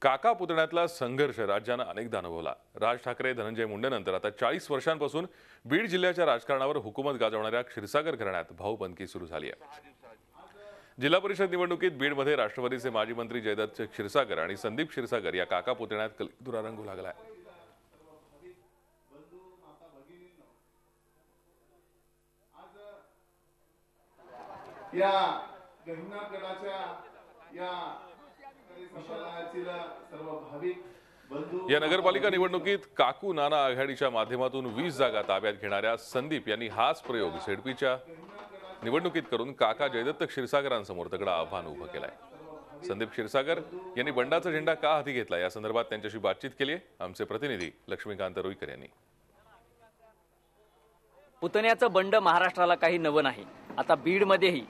काका पुतण्यातला संघर्ष राज्यानं अनेकदा अनुभवला। राज ठाकरे धनंजय मुंडेनंतर आता 40 वर्षांपासून बीड जिल्ह्याच्या राजकारणावर हुकूमत गाजवणाऱ्या क्षीरसागर घराण्यात भाऊबंदकी सुरू झाली आहे। जिल्हा परिषद निवडणुकीत बीडमध्ये राष्ट्रवादीचे माजी मंत्री जयदत्त क्षीरसागर आणि संदीप क्षीरसागर या काका पुतण्यात कलितुरा रंगू लागलाय। या नगरपालिका निवडणुकीत काकू नाना आघाडीच्या माध्यमातून 20 जागा ताब्यात घेणाऱ्या संदीप यांनी हाच प्रयोग झेडपीच्या निवडणुकीत करून काका जयदत्त क्षीरसागरांसमोर तगडा आव्हान उभं केलंय। संदीप क्षीरसागर यांनी बंडाचा झेंडा का हाती घेतला या संदर्भात त्यांच्याशी बातचीत केली आहे आमचे प्रतिनिधी लक्ष्मीकांत रुईकर यांनी। पुतण्याचं बंड महाराष्ट्राला काही नवं नाही। आता बीडमध्येही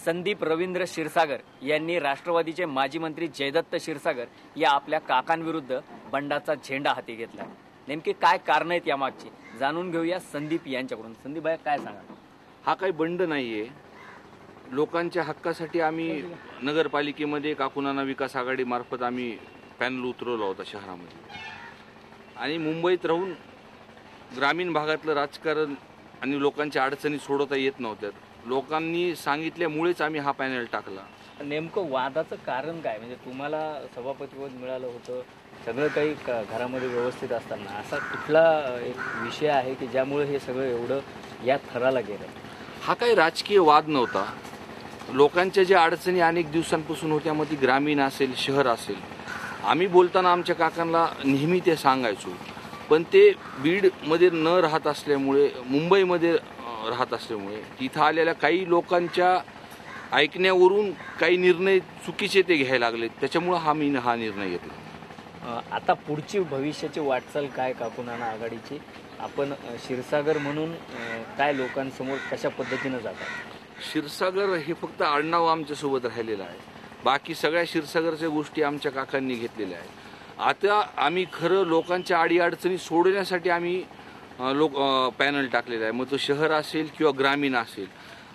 संदीप रवींद्र क्षीरसागर यांनी राष्ट्रवादीचे माजी मंत्री जयदत्त क्षीरसागर या आपल्या काकांविरुद्ध बंडाचा झेंडा हाती घेतला। नेमके काय कारण आहेत यामागची जाणून घेऊया संदीप यांच्याकडून। संदीप भाई काय सांगा? हा काही बंड नाहीये। लोकांच्या हक्कासाठी आम्ही नगरपालिकेमध्ये काकूनाना विकास आघाडी मार्फत आम्ही पॅनल उतरवला होता शहरामध्ये आणि मुंबईत राहून ग्रामीण भागातलं राजकारण आणि लोकांच्या अडचणी सोडवता येत नव्हत्या। लोकांनी सांगितल्यामुळेच आम्ही हा पॅनल टाकला। नेमकं वादाचं कारण काय? म्हणजे तुम्हाला सभापतिपद मिळालं होतं, सगळं काही घरामध्ये व्यवस्थित असताना असा कुठला एक विषय आहे की ज्यामुळे हे सगळं एवढं या थराला गेलं? हा काही राजकीय वाद नव्हता। लोकांच्या ज्या अडचणी अनेक दिवसांपासून होत्या, मग ती ग्रामीण असेल शहर असेल, आम्ही बोलताना आमच्या काकांना नेहमी ते सांगायचो, पण ते बीडमध्ये न राहत असल्यामुळे, मुंबईमध्ये राहत असल्यामुळे तिथं आलेल्या काही लोकांच्या ऐकण्यावरून काही निर्णय चुकीचे ते घ्यायला लागले। त्याच्यामुळे हा निर्णय घेतला। आता पुढची भविष्याची वाटचाल काय काकूनाना आघाडीची? आपण क्षीरसागर म्हणून काय लोकांसमोर कशा पद्धतीने जातात? क्षीरसागर हे फक्त आडनाव आमच्यासोबत राहिलेलं आहे। बाकी सगळ्या क्षीरसागरच्या गोष्टी आमच्या काकांनी घेतलेल्या आहेत। आता आम्ही खरं लोकांच्या अडीअडचणी सोडवण्यासाठी आम्ही पॅनल टाकलेला आहे, मग तो शहर असेल किंवा ग्रामीण असेल।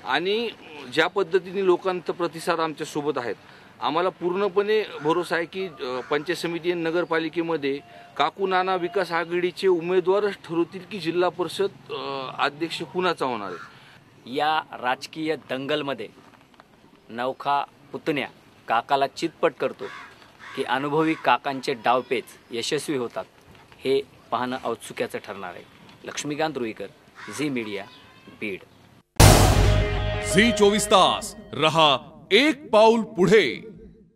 आणि ज्या पद्धतीने लोकांचा प्रतिसाद आमच्यासोबत आहेत, आम्हाला पूर्णपणे भरोसा आहे की पंचायत समिती आणि नगरपालिकेमध्ये काकूनाना विकास आघाडीचे उमेदवारच ठरवतील की जिल्हा परिषद अध्यक्ष कुणाचा होणार आहे। या राजकीय दंगलमध्ये नवखा पुतण्या काकाला चितपट करतो की अनुभवी काकांचे डावपेच यशस्वी होतात, हे पाहणं औत्सुक्याचं ठरणार आहे। लक्ष्मीकांत रुईकर, झी मीडिया, बीड। झी 24 तास रहा एक पाऊल पुढे।